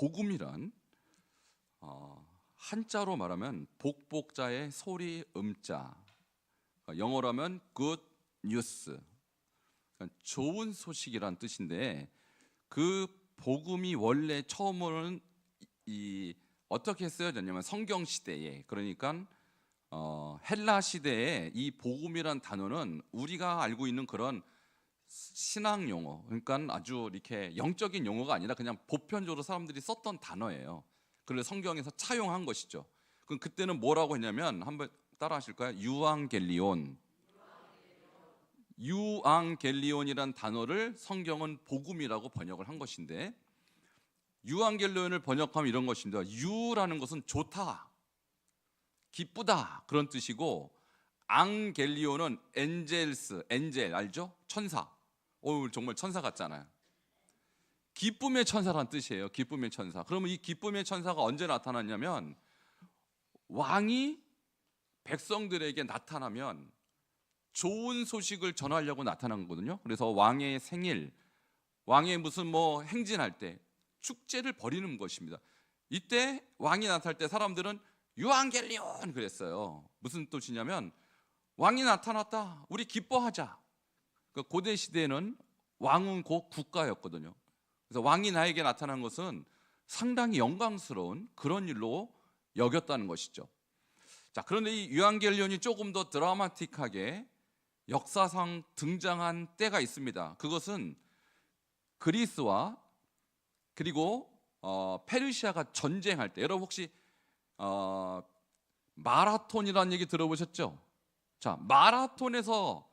복음이란 한자로 말하면 복복자의 소리 음자, 영어로 하면 good news, 좋은 소식이란 뜻인데, 그 복음이 원래 처음으로는 어떻게 쓰여졌냐면 성경 시대에, 그러니까 헬라 시대에 이 복음이란 단어는 우리가 알고 있는 그런 신앙 용어, 그러니까 아주 이렇게 영적인 용어가 아니라 그냥 보편적으로 사람들이 썼던 단어예요. 그래서 성경에서 차용한 것이죠. 그럼 그때는 뭐라고 했냐면, 한번 따라 하실까요? 유앙겔리온이란 단어를 성경은 복음이라고 번역을 한 것인데, 유앙겔리온을 번역하면 이런 것입니다. 유라는 것은 좋다, 기쁘다 그런 뜻이고, 앙겔리온은 엔젤스, 엔젤 알죠? 천사. 정말 천사 같잖아요. 기쁨의 천사란 뜻이에요. 기쁨의 천사. 그러면 이 기쁨의 천사가 언제 나타났냐면, 왕이 백성들에게 나타나면 좋은 소식을 전하려고 나타난 거거든요. 그래서 왕의 생일, 왕의 무슨 행진할 때 축제를 벌이는 것입니다. 이때 왕이 나타날 때 사람들은 유앙겔리온 그랬어요. 무슨 뜻이냐면, 왕이 나타났다, 우리 기뻐하자. 고대 시대에는 왕은 곧 국가였거든요. 그래서 왕이 나에게 나타난 것은 상당히 영광스러운 그런 일로 여겼다는 것이죠. 자, 그런데 이 유앙겔리온이 조금 더 드라마틱하게 역사상 등장한 때가 있습니다. 그것은 그리스와 그리고 페르시아가 전쟁할 때. 여러분 혹시 마라톤이라는 얘기 들어보셨죠? 자, 마라톤에서,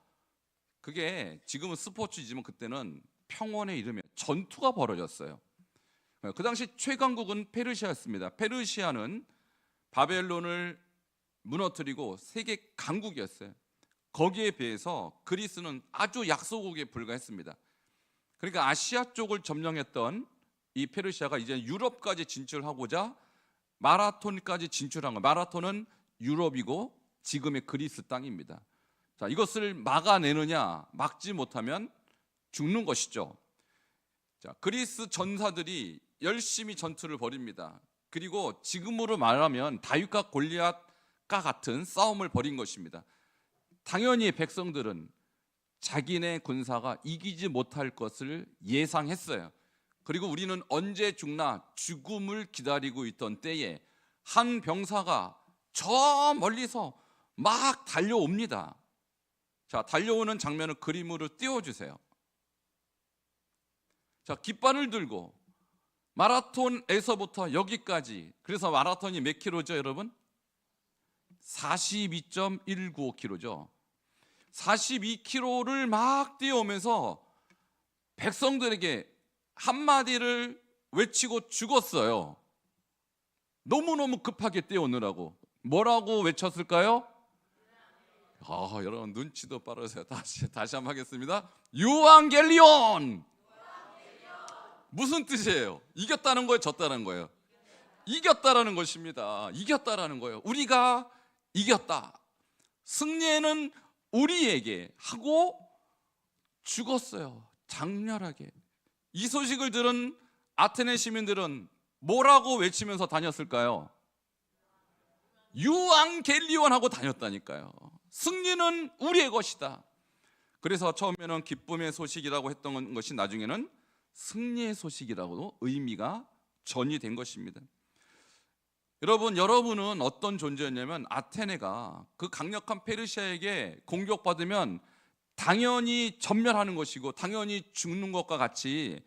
그게 지금은 스포츠지만 그때는 평원의 이름이에요. 전투가 벌어졌어요. 그 당시 최강국은 페르시아였습니다. 페르시아는 바벨론을 무너뜨리고 세계 강국이었어요. 거기에 비해서 그리스는 아주 약소국에 불과했습니다. 그러니까 아시아 쪽을 점령했던 이 페르시아가 이제 유럽까지 진출하고자 마라톤까지 진출한 거예요. 마라톤은 유럽이고 지금의 그리스 땅입니다. 자, 이것을 막아내느냐, 막지 못하면 죽는 것이죠. 자, 그리스 전사들이 열심히 전투를 벌입니다. 그리고 지금으로 말하면 다윗과 골리앗과 같은 싸움을 벌인 것입니다. 당연히 백성들은 자기네 군사가 이기지 못할 것을 예상했어요. 그리고 우리는 언제 죽나 죽음을 기다리고 있던 때에 한 병사가 저 멀리서 막 달려옵니다. 자, 달려오는 장면을 그림으로 띄워주세요. 자, 깃발을 들고 마라톤에서부터 여기까지, 그래서 마라톤이 몇 킬로죠 여러분? 42.195km죠 42km를 막 뛰어오면서 백성들에게 한마디를 외치고 죽었어요. 너무너무 급하게 뛰어오느라고. 뭐라고 외쳤을까요? 여러분 눈치도 빠르세요. 다시 한번 하겠습니다. 유앙겔리온. 무슨 뜻이에요? 이겼다는 거예요, 졌다는 거예요? 이겼다라는 것입니다. 이겼다라는 거예요. 우리가 이겼다. 승리는 우리에게 하고 죽었어요. 장렬하게. 이 소식을 들은 아테네 시민들은 뭐라고 외치면서 다녔을까요? 유앙겔리온 하고 다녔다니까요. 승리는 우리의 것이다. 그래서 처음에는 기쁨의 소식이라고 했던 것이 나중에는 승리의 소식이라고도 의미가 전이된 것입니다. 여러분은 어떤 존재였냐면, 아테네가 그 강력한 페르시아에게 공격받으면 당연히 전멸하는 것이고 당연히 죽는 것과 같이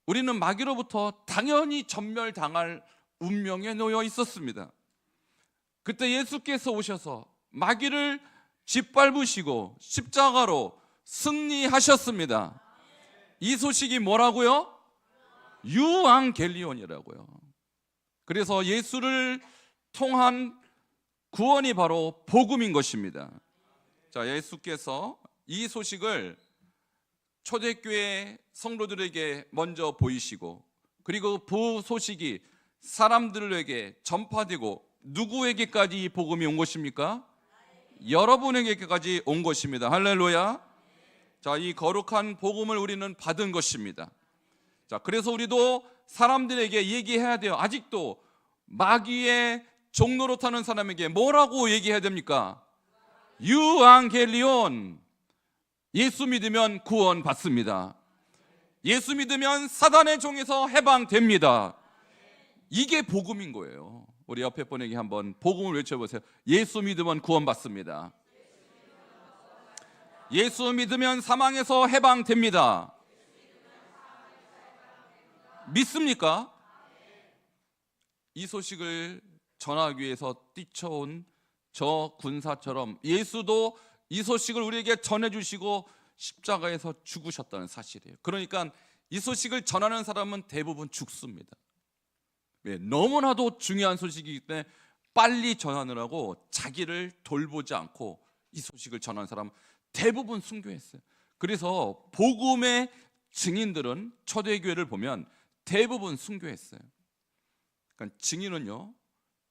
우리는 마귀로부터 당연히 전멸당할 운명에 놓여 있었습니다. 그때 예수께서 오셔서 마귀를 짓밟으시고 십자가로 승리하셨습니다. 이 소식이 뭐라고요? 유앙겔리온이라고요. 그래서 예수를 통한 구원이 바로 복음인 것입니다. 자, 예수께서 이 소식을 초대교회 성도들에게 먼저 보이시고, 그리고 그 소식이 사람들에게 전파되고 누구에게까지 이 복음이 온 것입니까? 여러분에게까지 온 것입니다. 할렐루야. 자, 이 거룩한 복음을 우리는 받은 것입니다. 자, 그래서 우리도 사람들에게 얘기해야 돼요. 아직도 마귀의 종로로 타는 사람에게 뭐라고 얘기해야 됩니까? 유앙겔리온. 예수 믿으면 구원 받습니다. 예수 믿으면 사단의 종에서 해방됩니다. 이게 복음인 거예요. 우리 옆에 분에게 한번 복음을 외쳐보세요. 예수 믿으면 구원 받습니다. 예수 믿으면 사망에서 해방됩니다. 믿습니까? 이 소식을 전하기 위해서 뛰쳐온 저 군사처럼 예수도 이 소식을 우리에게 전해주시고 십자가에서 죽으셨다는 사실이에요. 그러니까 이 소식을 전하는 사람은 대부분 죽습니다. 왜? 너무나도 중요한 소식이기 때문에 빨리 전하느라고 자기를 돌보지 않고 이 소식을 전하는 사람은 대부분 순교했어요. 그래서 복음의 증인들은 초대교회를 보면 대부분 순교했어요. 그러니까 증인은요,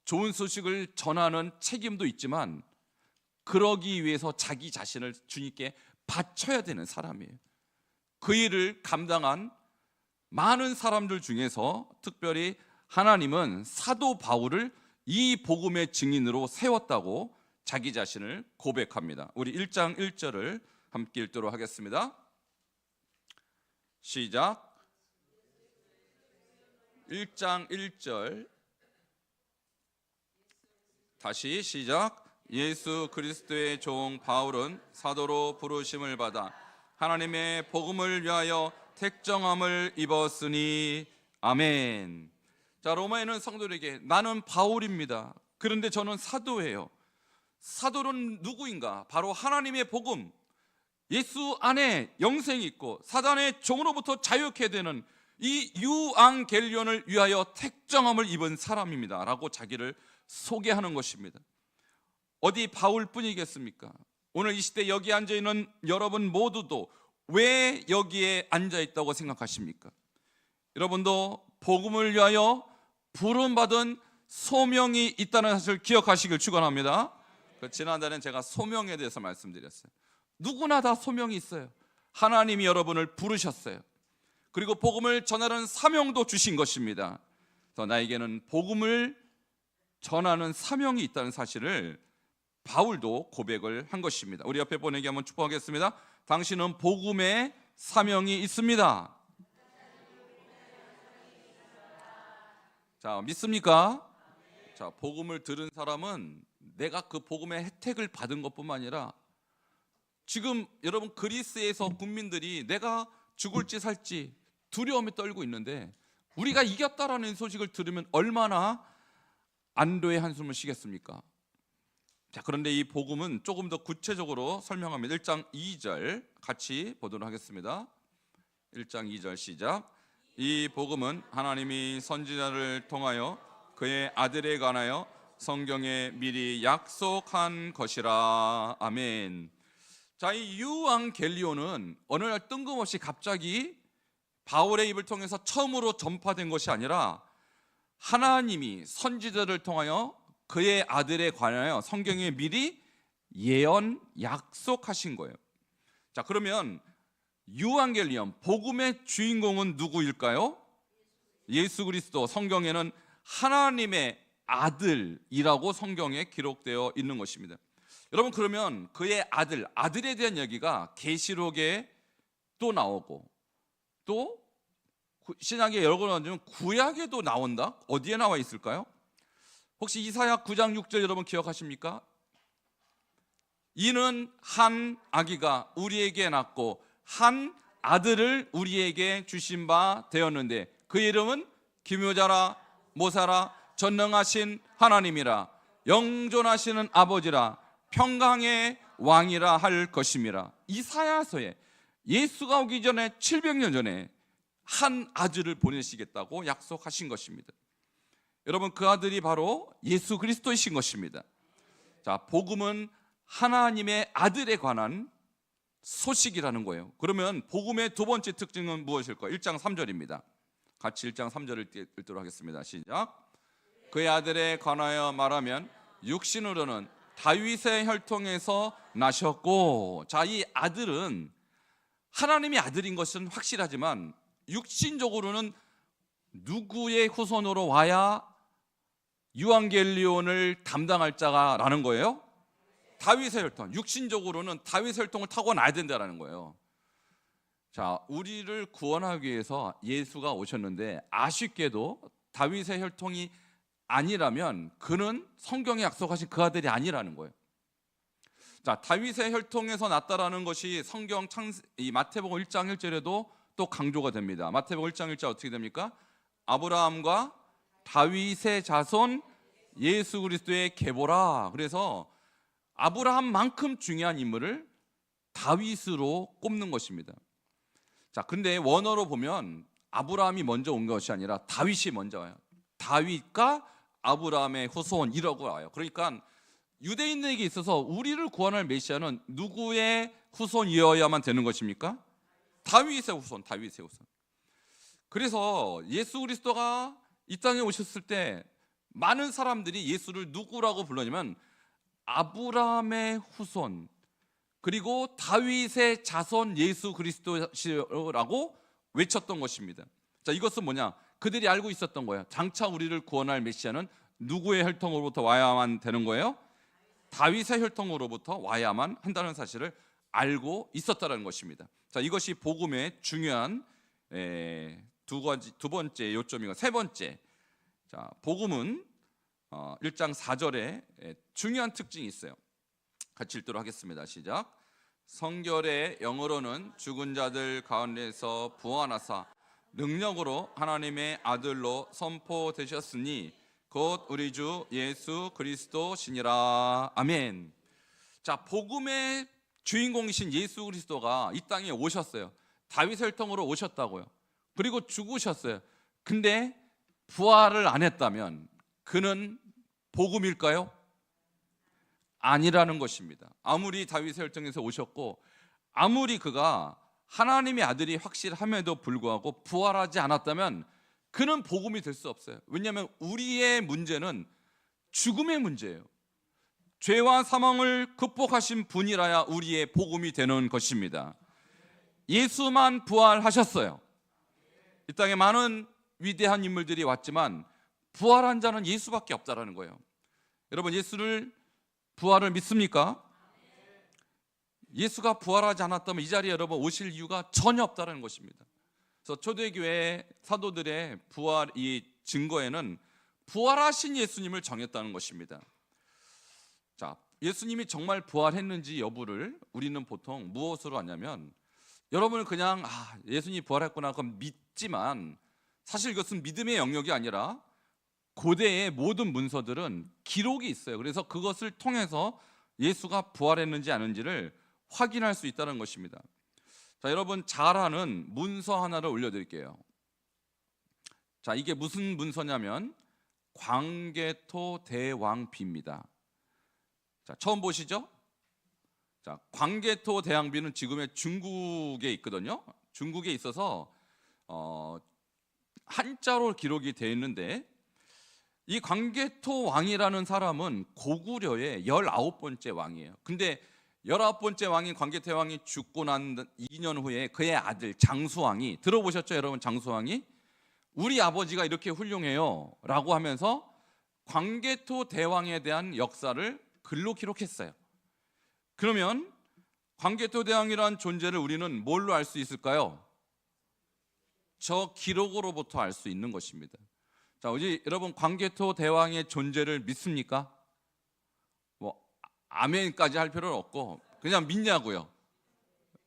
좋은 소식을 전하는 책임도 있지만 그러기 위해서 자기 자신을 주님께 바쳐야 되는 사람이에요. 그 일을 감당한 많은 사람들 중에서 특별히 하나님은 사도 바울을 이 복음의 증인으로 세웠다고 자기 자신을 고백합니다. 우리 1장 1절을 함께 읽도록 하겠습니다. 시작. 1장 1절 다시 시작. 예수 그리스도의 종 바울은 사도로 부르심을 받아 하나님의 복음을 위하여 택정함을 입었으니 아멘. 자, 로마에 있는 성도들에게 나는 바울입니다. 그런데 저는 사도예요. 사도는 누구인가? 바로 하나님의 복음, 예수 안에 영생이 있고 사단의 종으로부터 자유케 되는 이 유앙겔리온을 위하여 택정함을 입은 사람입니다 라고 자기를 소개하는 것입니다. 어디 바울뿐이겠습니까? 오늘 이 시대 여기 앉아있는 여러분 모두도 왜 여기에 앉아있다고 생각하십니까? 여러분도 복음을 위하여 부름받은 소명이 있다는 사실을 기억하시길 축원합니다. 지난달엔 제가 소명에 대해서 말씀드렸어요. 누구나 다 소명이 있어요. 하나님이 여러분을 부르셨어요. 그리고 복음을 전하는 사명도 주신 것입니다. 그래서 나에게는 복음을 전하는 사명이 있다는 사실을 바울도 고백을 한 것입니다. 우리 옆에 분에게 한번 축복하겠습니다. 당신은 복음의 사명이 있습니다. 자, 믿습니까? 자, 복음을 들은 사람은 내가 그 복음의 혜택을 받은 것뿐만 아니라 지금 여러분 그리스에서 국민들이 내가 죽을지 살지 두려움에 떨고 있는데 우리가 이겼다라는 소식을 들으면 얼마나 안도의 한숨을 쉬겠습니까? 자, 그런데 이 복음은 조금 더 구체적으로 설명합니다. 1장 2절 같이 보도록 하겠습니다. 1장 2절 시작. 이 복음은 하나님이 선지자를 통하여 그의 아들에 관하여 성경에 미리 약속한 것이라. 아멘. 자, 이 유앙겔리온은 어느 날 뜬금없이 갑자기 바울의 입을 통해서 처음으로 전파된 것이 아니라 하나님이 선지자를 통하여 그의 아들에 관하여 성경에 미리 예언 약속하신 거예요. 자, 그러면 유앙겔리온 복음의 주인공은 누구일까요? 예수 그리스도. 성경에는 하나님의 아들이라고 성경에 기록되어 있는 것입니다. 여러분, 그러면 그의 아들에 대한 얘기가 계시록에 또 나오고 또 신약에 여러 번 나오지만 구약에도 나온다? 어디에 나와 있을까요? 혹시 이사야 9장 6절 여러분 기억하십니까? 이는 한 아기가 우리에게 낳고 한 아들을 우리에게 주신 바 되었는데 그 이름은 기묘자라 모사라 전능하신 하나님이라 영존하시는 아버지라 평강의 왕이라 할 것임이라. 이사야서에 예수가 오기 전에 700년 전에 한 아들을 보내시겠다고 약속하신 것입니다. 여러분, 그 아들이 바로 예수 그리스도이신 것입니다. 자, 복음은 하나님의 아들에 관한 소식이라는 거예요. 그러면 복음의 두 번째 특징은 무엇일까요? 1장 3절입니다. 같이 1장 3절을 읽도록 하겠습니다. 시작. 그의 아들에 관하여 말하면 육신으로는 다윗의 혈통에서 나셨고. 자, 이 아들은 하나님의 아들인 것은 확실하지만 육신적으로는 누구의 후손으로 와야 유앙겔리온을 담당할 자가라는 거예요? 다윗의 혈통. 육신적으로는 다윗의 혈통을 타고나야 된다라는 거예요. 자, 우리를 구원하기 위해서 예수가 오셨는데 아쉽게도 다윗의 혈통이 아니라면 그는 성경에 약속하신 그 아들이 아니라는 거예요. 자, 다윗의 혈통에서 났다라는 것이 성경 이 마태복음 1장 1절에도 또 강조가 됩니다. 마태복음 1장 1절 어떻게 됩니까? 아브라함과 다윗의 자손 예수 그리스도의 계보라. 그래서 아브라함만큼 중요한 인물을 다윗으로 꼽는 것입니다. 자, 근데 원어로 보면 아브라함이 먼저 온 것이 아니라 다윗이 먼저 와요. 다윗과 아브라함의 후손이라고 와요. 그러니까 유대인에게 있어서 우리를 구원할 메시아는 누구의 후손이어야만 되는 것입니까? 다윗의 후손, 다윗의 후손. 그래서 예수 그리스도가 이 땅에 오셨을 때 많은 사람들이 예수를 누구라고 불렀냐면 아브라함의 후손, 그리고 다윗의 자손 예수 그리스도라고 외쳤던 것입니다. 자, 이것은 뭐냐? 그들이 알고 있었던 거예요. 장차 우리를 구원할 메시아는 누구의 혈통으로부터 와야만 되는 거예요? 다윗의 혈통으로부터 와야만 한다는 사실을 알고 있었다는 것입니다. 자, 이것이 복음의 중요한 두 번째 요점이고, 세 번째, 자, 복음은 1장 4절에 중요한 특징이 있어요. 같이 읽도록 하겠습니다. 시작. 성결의 영으로는 죽은 자들 가운데서 부활하사 능력으로 하나님의 아들로 선포되셨으니 곧 우리 주 예수 그리스도시니라. 아멘. 자, 복음의 주인공이신 예수 그리스도가 이 땅에 오셨어요. 다윗 혈통으로 오셨다고요. 그리고 죽으셨어요. 근데 부활을 안 했다면 그는 복음일까요? 아니라는 것입니다. 아무리 다윗의 혈통에서 오셨고 아무리 그가 하나님의 아들이 확실함에도 불구하고 부활하지 않았다면 그는 복음이 될 수 없어요. 왜냐하면 우리의 문제는 죽음의 문제예요. 죄와 사망을 극복하신 분이라야 우리의 복음이 되는 것입니다. 예수만 부활하셨어요. 이 땅에 많은 위대한 인물들이 왔지만 부활한 자는 예수밖에 없다라는 거예요. 여러분, 부활을 믿습니까? 예수가 부활하지 않았다면 이 자리에 여러분 오실 이유가 전혀 없다는 것입니다. 그래서 초대교회 사도들의 부활 이 증거에는 부활하신 예수님을 정했다는 것입니다. 자, 예수님이 정말 부활했는지 여부를 우리는 보통 무엇으로 하냐면, 여러분은 그냥 예수님이 부활했구나 그럼 믿지만, 사실 이것은 믿음의 영역이 아니라 고대의 모든 문서들은 기록이 있어요. 그래서 그것을 통해서 예수가 부활했는지 아닌지를 확인할 수 있다는 것입니다. 자, 여러분 잘 아는 문서 하나를 올려드릴게요. 자, 이게 무슨 문서냐면 광개토 대왕비입니다. 자, 처음 보시죠? 자, 광개토 대왕비는 지금의 중국에 있거든요. 중국에 있어서 한자로 기록이 되어 있는데, 이 광개토 왕이라는 사람은 고구려의 19번째 왕이에요. 근데 19번째 왕인 광개토 왕이 죽고 난 2년 후에 그의 아들 장수왕이, 들어보셨죠 여러분? 장수왕이 우리 아버지가 이렇게 훌륭해요 라고 하면서 광개토 대왕에 대한 역사를 글로 기록했어요. 그러면 광개토 대왕이라는 존재를 우리는 뭘로 알 수 있을까요? 저 기록으로부터 알 수 있는 것입니다. 자, 우리 여러분 광개토 대왕의 존재를 믿습니까? 뭐 아멘까지 할 필요는 없고 그냥 믿냐고요.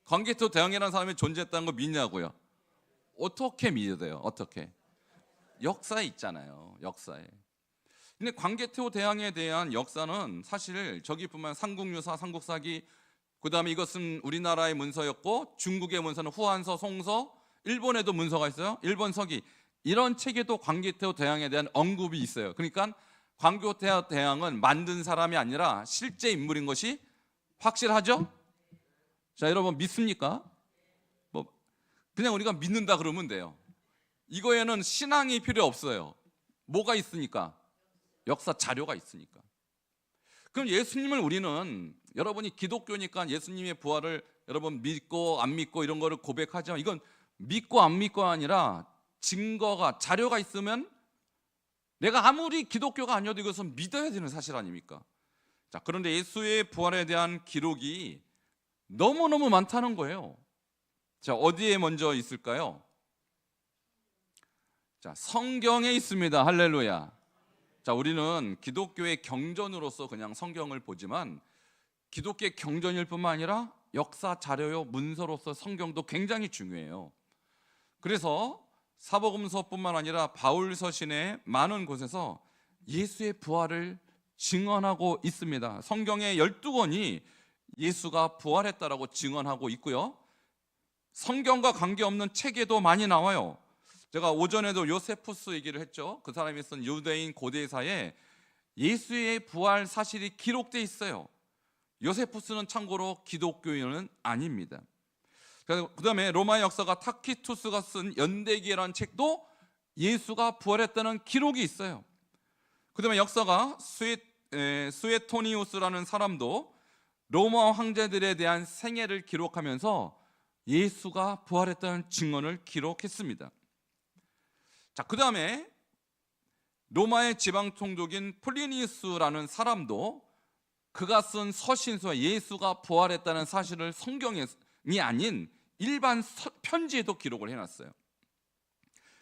광개토 대왕이라는 사람이 존재했다는 거 믿냐고요. 어떻게 믿어요? 어떻게? 역사에 있잖아요. 역사에. 근데 광개토 대왕에 대한 역사는 사실 저기뿐만 삼국유사, 삼국사기, 그 다음에 이것은 우리나라의 문서였고 중국의 문서는 후한서, 송서, 일본에도 문서가 있어요. 일본 서기. 이런 책에도 광개토 대왕에 대한 언급이 있어요. 그러니까 광개토 대왕은 만든 사람이 아니라 실제 인물인 것이 확실하죠? 자, 여러분 믿습니까? 뭐 그냥 우리가 믿는다 그러면 돼요. 이거에는 신앙이 필요 없어요. 뭐가 있으니까? 역사 자료가 있으니까. 그럼 예수님을 우리는, 여러분이 기독교니까 예수님의 부활을 여러분 믿고 안 믿고 이런 거를 고백하지만, 이건 믿고 안 믿고가 아니라 증거가, 자료가 있으면 내가 아무리 기독교가 아니어도 이것은 믿어야 되는 사실 아닙니까? 자, 그런데 예수의 부활에 대한 기록이 너무너무 많다는 거예요. 자, 어디에 먼저 있을까요? 자, 성경에 있습니다. 할렐루야. 자, 우리는 기독교의 경전으로서 그냥 성경을 보지만 기독교의 경전일 뿐만 아니라 역사 자료요 문서로서 성경도 굉장히 중요해요. 그래서 사복음서뿐만 아니라 바울 서신의 많은 곳에서 예수의 부활을 증언하고 있습니다. 성경의 12권이 예수가 부활했다라고 증언하고 있고요. 성경과 관계없는 책에도 많이 나와요. 제가 오전에도 요세푸스 얘기를 했죠. 그 사람이 쓴 유대인 고대사에 예수의 부활 사실이 기록되어 있어요. 요세푸스는 참고로 기독교인은 아닙니다. 그 다음에 로마 역사가 타키투스가 쓴 연대기라는 책도 예수가 부활했다는 기록이 있어요. 그 다음에 역사가 수에토니우스라는 사람도 로마 황제들에 대한 생애를 기록하면서 예수가 부활했다는 증언을 기록했습니다. 자, 그 다음에 로마의 지방 총독인 플리니우스라는 사람도 그가 쓴 서신서에 예수가 부활했다는 사실을 성경이 아닌 일반 편지에도 기록을 해놨어요.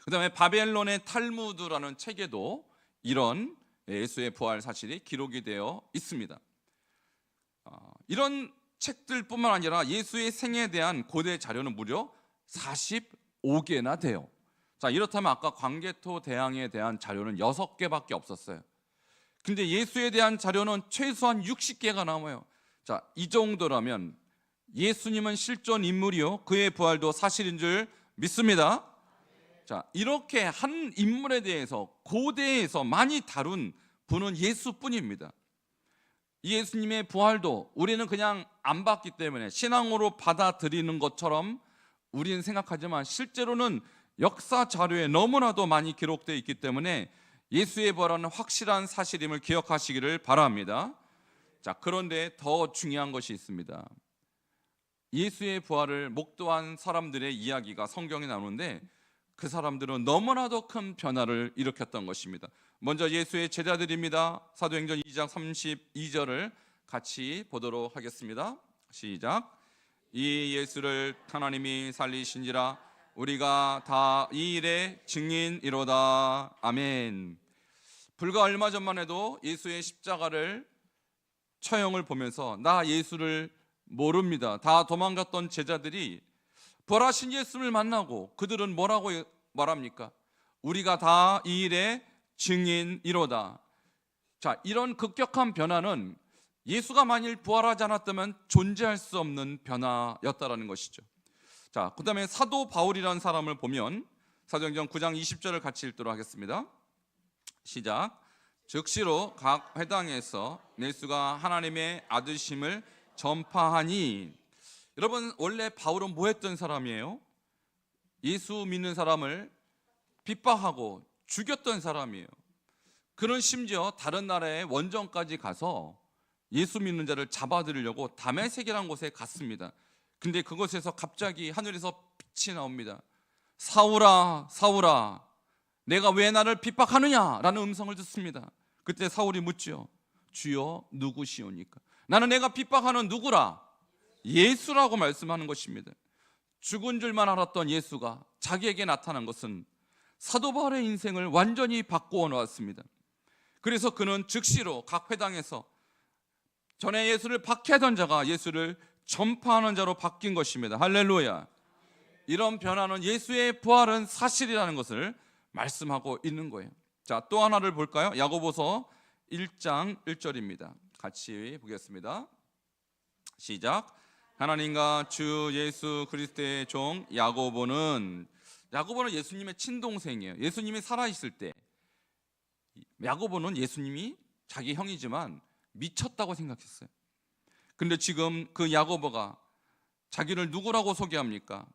그 다음에 바벨론의 탈무드라는 책에도 이런 예수의 부활 사실이 기록이 되어 있습니다. 이런 책들뿐만 아니라 예수의 생애에 대한 고대 자료는 무려 45개나 돼요. 자, 이렇다면 아까 광개토 대왕에 대한 자료는 6개밖에 없었어요. 근데 예수에 대한 자료는 최소한 60개가 남아요. 자, 이 정도라면 예수님은 실존 인물이요, 그의 부활도 사실인 줄 믿습니다. 자, 이렇게 한 인물에 대해서 고대에서 많이 다룬 분은 예수뿐입니다. 이 예수님의 부활도 우리는 그냥 안 봤기 때문에 신앙으로 받아들이는 것처럼 우리는 생각하지만 실제로는 역사 자료에 너무나도 많이 기록되어 있기 때문에 예수의 부활은 확실한 사실임을 기억하시기를 바랍니다. 자, 그런데 더 중요한 것이 있습니다. 예수의 부활을 목도한 사람들의 이야기가 성경에 나오는데 그 사람들은 너무나도 큰 변화를 일으켰던 것입니다. 먼저 예수의 제자들입니다. 사도행전 2장 32절을 같이 보도록 하겠습니다. 시작. 이 예수를 하나님이 살리신지라 우리가 다 이 일의 증인이로다. 아멘. 불과 얼마 전만 해도 예수의 십자가를 처형을 보면서 나 예수를 모릅니다, 다 도망갔던 제자들이 부활하신 예수를 만나고 그들은 뭐라고 말합니까? 우리가 다 이 일의 증인이로다. 자, 이런 급격한 변화는 예수가 만일 부활하지 않았다면 존재할 수 없는 변화였다라는 것이죠. 자, 그 다음에 사도 바울이라는 사람을 보면 사도행전 9장 20절을 같이 읽도록 하겠습니다. 시작. 즉시로 각 회당에서 예수가 하나님의 아들심을 전파하니. 여러분, 원래 바울은 뭐 했던 사람이에요? 예수 믿는 사람을 핍박하고 죽였던 사람이에요. 그는 심지어 다른 나라의 원정까지 가서 예수 믿는 자를 잡아들이려고 다메섹이라는 곳에 갔습니다. 근데 그곳에서 갑자기 하늘에서 빛이 나옵니다. 사울아, 사울아, 내가 왜 나를 핍박하느냐? 라는 음성을 듣습니다. 그때 사울이 묻죠. 주여, 누구시오니까? 나는 내가 핍박하는 누구라? 예수라고 말씀하는 것입니다. 죽은 줄만 알았던 예수가 자기에게 나타난 것은 사도 바울의 인생을 완전히 바꾸어 놓았습니다. 그래서 그는 즉시로 각 회당에서 전에 예수를 박해하던 자가 예수를 전파하는 자로 바뀐 것입니다. 할렐루야. 이런 변화는 예수의 부활은 사실이라는 것을 말씀하고 있는 거예요. 자, 또 하나를 볼까요? 야고보서 1장 1절입니다. 같이 보겠습니다. 시작. 하나님과 주 예수 그리스도의 종 야고보는 예수님의 친동생이에요. 예수님이 살아있을 때 야고보는 예수님이 자기 형이지만 미쳤다고 생각했어요. 근데 지금 그 야고보가 자기를 누구라고 소개합니까?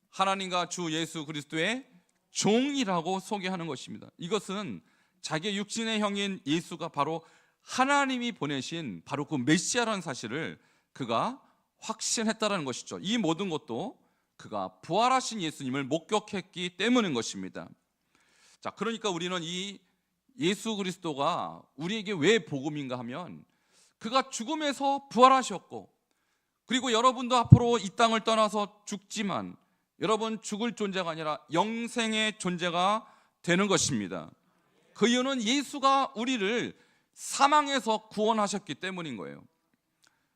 하나님과 주 예수 그리스도의 종이라고 소개하는 것입니다. 이것은 자기의 육신의 형인 예수가 바로 하나님이 보내신 바로 그 메시아라는 사실을 그가 확신했다라는 것이죠. 이 모든 것도 그가 부활하신 예수님을 목격했기 때문인 것입니다. 자, 그러니까 우리는 이 예수 그리스도가 우리에게 왜 복음인가 하면 그가 죽음에서 부활하셨고, 그리고 여러분도 앞으로 이 땅을 떠나서 죽지만 여러분 죽을 존재가 아니라 영생의 존재가 되는 것입니다. 그 이유는 예수가 우리를 사망에서 구원하셨기 때문인 거예요.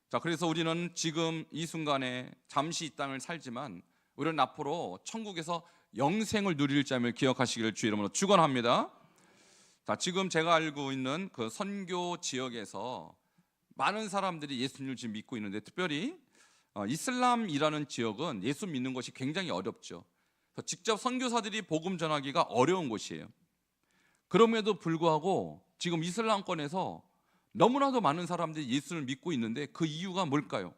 자, 그래서 우리는 지금 이 순간에 잠시 이 땅을 살지만 우리는 앞으로 천국에서 영생을 누릴 점을 기억하시기를 주의 이름으로 축원합니다. 자, 지금 제가 알고 있는 그 선교 지역에서 많은 사람들이 예수님을 지금 믿고 있는데, 특별히 이슬람이라는 지역은 예수 믿는 것이 굉장히 어렵죠. 직접 선교사들이 복음 전하기가 어려운 곳이에요. 그럼에도 불구하고 지금 이슬람권에서 너무나도 많은 사람들이 예수를 믿고 있는데 그 이유가 뭘까요?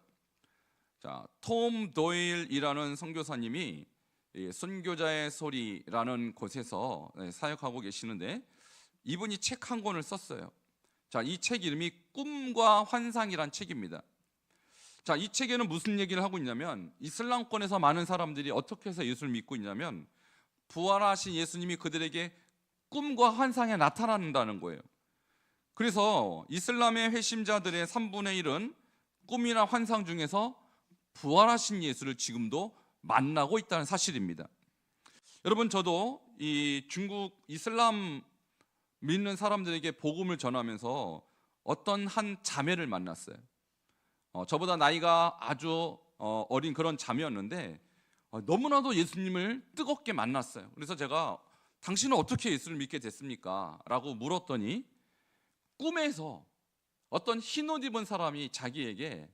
자, 톰 도일이라는 선교사님이 선교자의 소리라는 곳에서 사역하고 계시는데, 이분이 책 한 권을 썼어요. 자, 이 책 이름이 꿈과 환상이란 책입니다. 자, 이 책에는 무슨 얘기를 하고 있냐면, 이슬람권에서 많은 사람들이 어떻게 해서 예수를 믿고 있냐면 부활하신 예수님이 그들에게 꿈과 환상에 나타난다는 거예요. 그래서 이슬람의 회심자들의 3분의 1은 꿈이나 환상 중에서 부활하신 예수를 지금도 만나고 있다는 사실입니다. 여러분, 저도 이 중국 이슬람 믿는 사람들에게 복음을 전하면서 어떤 한 자매를 만났어요. 저보다 나이가 아주 어린 그런 자매였는데 너무나도 예수님을 뜨겁게 만났어요. 그래서 제가 당신은 어떻게 예수를 믿게 됐습니까? 라고 물었더니 꿈에서 어떤 흰옷 입은 사람이 자기에게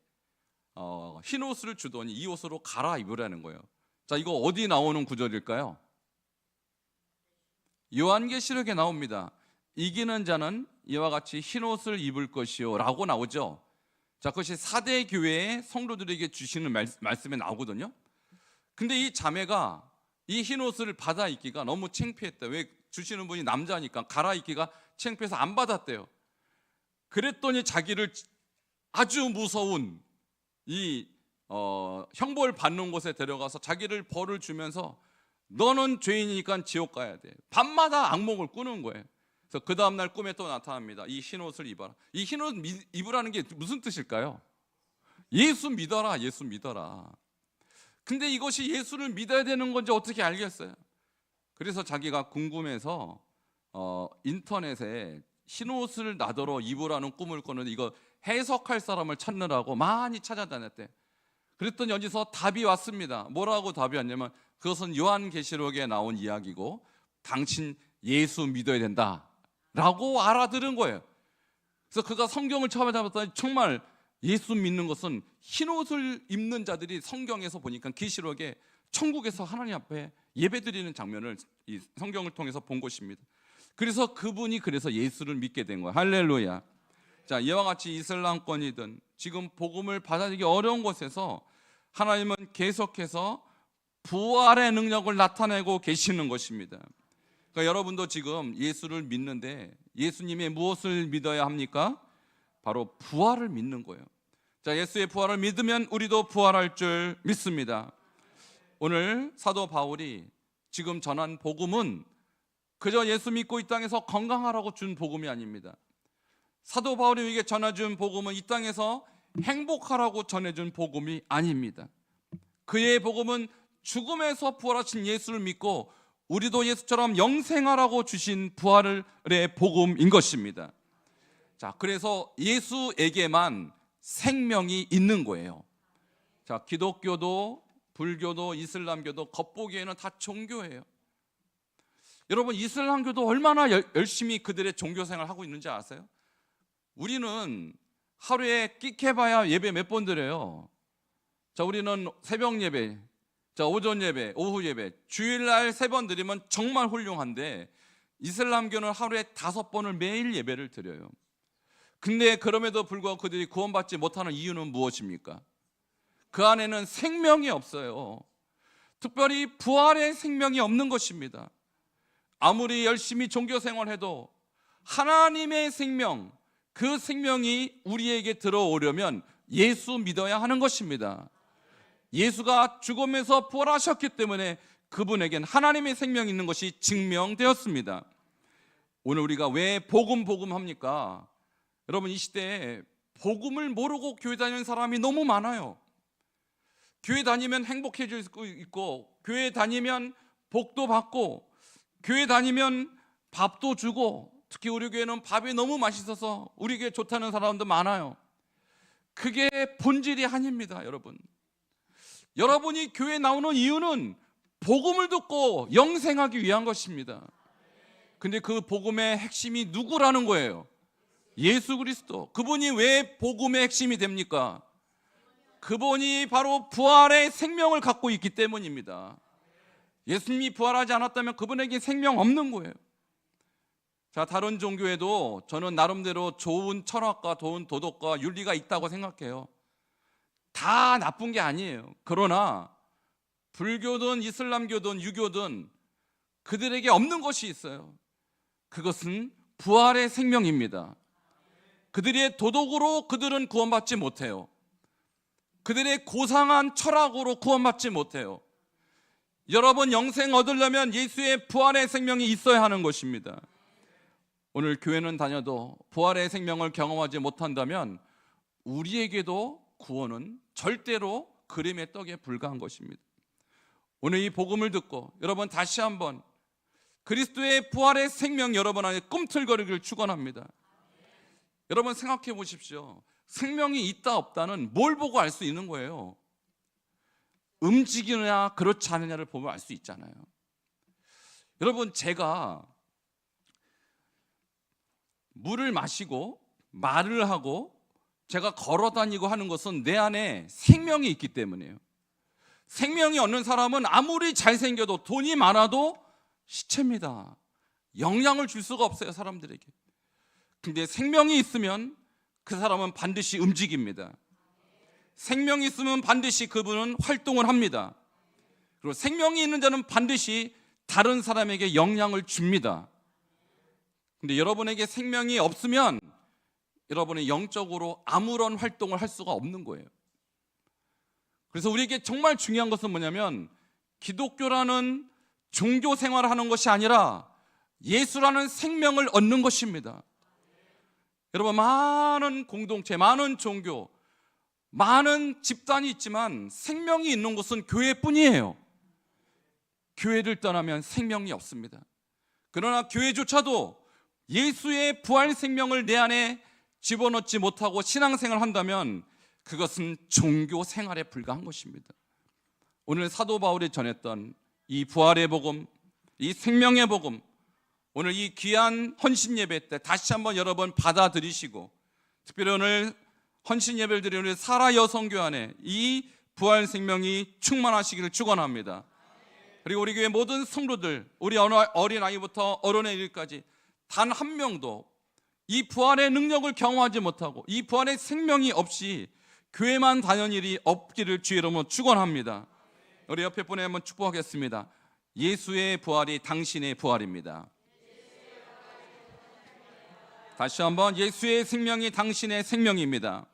흰옷을 주더니 이 옷으로 갈아입으라는 거예요. 자, 이거 어디 나오는 구절일까요? 요한계시록에 나옵니다. 이기는 자는 이와 같이 흰옷을 입을 것이요 라고 나오죠. 자, 그것이 4대 교회의 성도들에게 주시는 말씀에 나오거든요. 근데 이 자매가 이 흰옷을 받아 입기가 너무 창피했대요. 왜? 주시는 분이 남자니까 갈아입기가 창피해서 안 받았대요. 그랬더니 자기를 아주 무서운 이 형벌 받는 곳에 데려가서 자기를 벌을 주면서 너는 죄인이니까 지옥 가야 돼. 밤마다 악몽을 꾸는 거예요. 그래서 그 다음날 꿈에 또 나타납니다. 이 흰옷을 입어라. 이 흰옷 입으라는 게 무슨 뜻일까요? 예수 믿어라, 예수 믿어라. 근데 이것이 예수를 믿어야 되는 건지 어떻게 알겠어요? 그래서 자기가 궁금해서 인터넷에 흰옷을 나더러 입으라는 꿈을 꾸는데 이거 해석할 사람을 찾느라고 많이 찾아다녔대. 그랬더니 여기서 답이 왔습니다. 뭐라고 답이 왔냐면, 그것은 요한계시록에 나온 이야기고 당신 예수 믿어야 된다 라고 알아들은 거예요. 그래서 그가 성경을 찾아봤더니 정말 예수 믿는 것은 흰옷을 입는 자들이 성경에서 보니까 계시록에 천국에서 하나님 앞에 예배드리는 장면을 이 성경을 통해서 본 것입니다. 그래서 그분이 그래서 예수를 믿게 된 거예요. 할렐루야. 자, 이와 같이 이슬람권이든 지금 복음을 받아들이기 어려운 곳에서 하나님은 계속해서 부활의 능력을 나타내고 계시는 것입니다. 그러니까 여러분도 지금 예수를 믿는데 예수님의 무엇을 믿어야 합니까? 바로 부활을 믿는 거예요. 자, 예수의 부활을 믿으면 우리도 부활할 줄 믿습니다. 오늘 사도 바울이 지금 전한 복음은 그저 예수 믿고 이 땅에서 건강하라고 준 복음이 아닙니다. 사도 바울이 우리에게 전해준 복음은 이 땅에서 행복하라고 전해준 복음이 아닙니다. 그의 복음은 죽음에서 부활하신 예수를 믿고 우리도 예수처럼 영생하라고 주신 부활의 복음인 것입니다. 자, 그래서 예수에게만 생명이 있는 거예요. 자, 기독교도 불교도 이슬람교도 겉보기에는 다 종교예요. 여러분, 이슬람교도 얼마나 열심히 그들의 종교생활을 하고 있는지 아세요? 우리는 하루에 끽해봐야 예배 몇 번 드려요. 자, 우리는 새벽 예배, 자, 오전 예배, 오후 예배, 주일날 3번 드리면 정말 훌륭한데 이슬람교는 하루에 5번을 매일 예배를 드려요. 근데 그럼에도 불구하고 그들이 구원받지 못하는 이유는 무엇입니까? 그 안에는 생명이 없어요. 특별히 부활의 생명이 없는 것입니다. 아무리 열심히 종교생활해도 하나님의 생명, 그 생명이 우리에게 들어오려면 예수 믿어야 하는 것입니다. 예수가 죽음에서 부활하셨기 때문에 그분에겐 하나님의 생명이 있는 것이 증명되었습니다. 오늘 우리가 왜 복음 합니까? 여러분, 이 시대에 복음을 모르고 교회 다니는 사람이 너무 많아요. 교회 다니면 행복해질 수 있고, 교회 다니면 복도 받고, 교회 다니면 밥도 주고, 특히 우리 교회는 밥이 너무 맛있어서 우리 교회 좋다는 사람도 많아요. 그게 본질이 아닙니다. 여러분이 교회에 나오는 이유는 복음을 듣고 영생하기 위한 것입니다. 근데 그 복음의 핵심이 누구라는 거예요? 예수 그리스도. 그분이 왜 복음의 핵심이 됩니까? 그분이 바로 부활의 생명을 갖고 있기 때문입니다. 예수님이 부활하지 않았다면 그분에게 생명 없는 거예요. 자, 다른 종교에도 저는 나름대로 좋은 철학과 좋은 도덕과 윤리가 있다고 생각해요. 다 나쁜 게 아니에요. 그러나 불교든 이슬람교든 유교든 그들에게 없는 것이 있어요. 그것은 부활의 생명입니다. 그들의 도덕으로 그들은 구원받지 못해요. 그들의 고상한 철학으로 구원받지 못해요. 여러분, 영생 얻으려면 예수의 부활의 생명이 있어야 하는 것입니다. 오늘 교회는 다녀도 부활의 생명을 경험하지 못한다면 우리에게도 구원은 절대로 그림의 떡에 불과한 것입니다. 오늘 이 복음을 듣고 여러분 다시 한번 그리스도의 부활의 생명 여러분 안에 꿈틀거리기를 축원합니다. 여러분 생각해 보십시오. 생명이 있다 없다는 뭘 보고 알 수 있는 거예요? 움직이느냐 그렇지 않느냐를 보면 알 수 있잖아요. 여러분, 제가 물을 마시고 말을 하고 제가 걸어 다니고 하는 것은 내 안에 생명이 있기 때문이에요. 생명이 없는 사람은 아무리 잘생겨도 돈이 많아도 시체입니다. 영향을 줄 수가 없어요, 사람들에게. 근데 생명이 있으면 그 사람은 반드시 움직입니다. 생명이 있으면 반드시 그분은 활동을 합니다. 그리고 생명이 있는 자는 반드시 다른 사람에게 영향을 줍니다. 근데 여러분에게 생명이 없으면 여러분이 영적으로 아무런 활동을 할 수가 없는 거예요. 그래서 우리에게 정말 중요한 것은 뭐냐면 기독교라는 종교 생활을 하는 것이 아니라 예수라는 생명을 얻는 것입니다. 여러분, 많은 공동체, 많은 종교, 많은 집단이 있지만 생명이 있는 곳은 교회뿐이에요. 교회를 떠나면 생명이 없습니다. 그러나 교회조차도 예수의 부활 생명을 내 안에 집어넣지 못하고 신앙생활을 한다면 그것은 종교 생활에 불과한 것입니다. 오늘 사도 바울이 전했던 이 부활의 복음, 이 생명의 복음, 오늘 이 귀한 헌신 예배 때 다시 한번 여러분 받아들이시고, 특별히 오늘 헌신 예배를 드리는 우리 사라 여성교 안에 이 부활 생명이 충만하시기를 축원합니다. 그리고 우리 교회 모든 성도들, 우리 어린아이부터 어른의 일까지 단 한 명도 이 부활의 능력을 경험하지 못하고 이 부활의 생명이 없이 교회만 다니는 일이 없기를 주의 이름으로 축원합니다. 우리 옆에 분에 한번 축복하겠습니다. 예수의 부활이 당신의 부활입니다. 다시 한번, 예수의 생명이 당신의 생명입니다.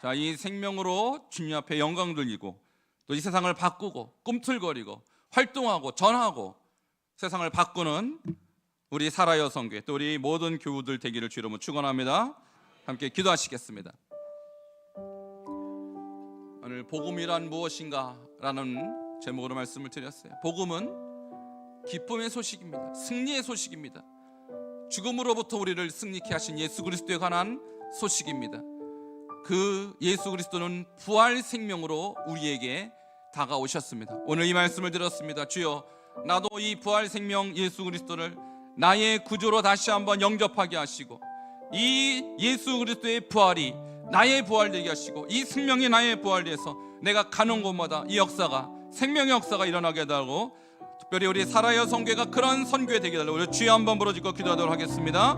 자, 이 생명으로 주님 앞에 영광 돌리고 또 이 세상을 바꾸고 꿈틀거리고 활동하고 전하고 세상을 바꾸는 우리 사라여 성교회, 또 우리 모든 교우들 되기를 주의 이름으로 축원합니다. 함께 기도하시겠습니다. 오늘 복음이란 무엇인가? 라는 제목으로 말씀을 드렸어요. 복음은 기쁨의 소식입니다. 승리의 소식입니다. 죽음으로부터 우리를 승리케 하신 예수 그리스도에 관한 소식입니다. 그 예수 그리스도는 부활 생명으로 우리에게 다가오셨습니다. 오늘 이 말씀을 들었습니다. 주여, 나도 이 부활 생명 예수 그리스도를 나의 구주로 다시 한번 영접하게 하시고 이 예수 그리스도의 부활이 나의 부활 되게 하시고 이 생명이 나의 부활 돼서 내가 가는 곳마다 이 역사가, 생명의 역사가 일어나게 해달라고, 특별히 우리 사라여 성교회가 그런 선교회 되게 해달라고 우리 주여 한번 부르짖고 기도하도록 하겠습니다.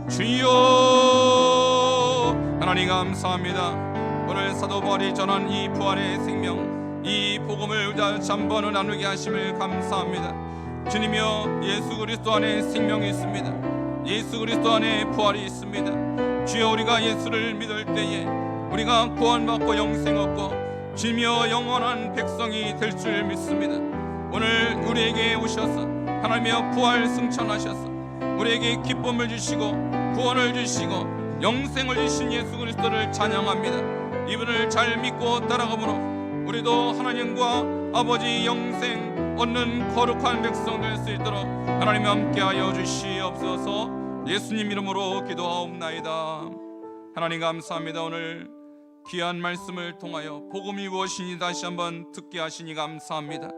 주여, 하나님 감사합니다. 오늘 사도 바울이 전한 이 부활의 생명, 이 복음을 다시 한번 나누게 하심을 감사합니다. 주님이여, 예수 그리스도 안에 생명이 있습니다. 예수 그리스도 안에 부활이 있습니다. 주여, 우리가 예수를 믿을 때에 우리가 구원받고 영생 얻고 지며 영원한 백성이 될 줄 믿습니다. 오늘 우리에게 오셔서 하나님의 부활 승천하셔서 우리에게 기쁨을 주시고 구원을 주시고 영생을 주신 예수 그리스도를 찬양합니다. 이분을 잘 믿고 따라가므로 우리도 하나님과 아버지 영생 얻는 거룩한 백성 될 수 있도록 하나님 함께하여 주시옵소서. 예수님 이름으로 기도하옵나이다. 하나님 감사합니다. 오늘 귀한 말씀을 통하여 복음이 무엇이니 다시 한번 듣게 하시니 감사합니다.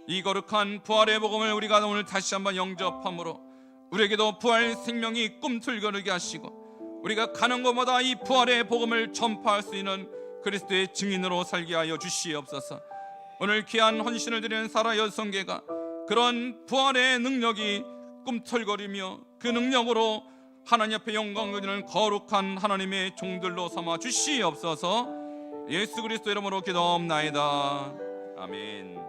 이 거룩한 부활의 복음을 우리가 오늘 다시 한번 영접함으로 우리에게도 부활 생명이 꿈틀거리게 하시고 우리가 가는 곳마다 이 부활의 복음을 전파할 수 있는 그리스도의 증인으로 살게 하여 주시옵소서. 오늘 귀한 헌신을 드리는 사라 여성계가 그런 부활의 능력이 꿈틀거리며 그 능력으로 하나님 앞에 영광을 드리는 거룩한 하나님의 종들로 삼아 주시옵소서. 예수 그리스도 이름으로 기도합나이다. 아멘.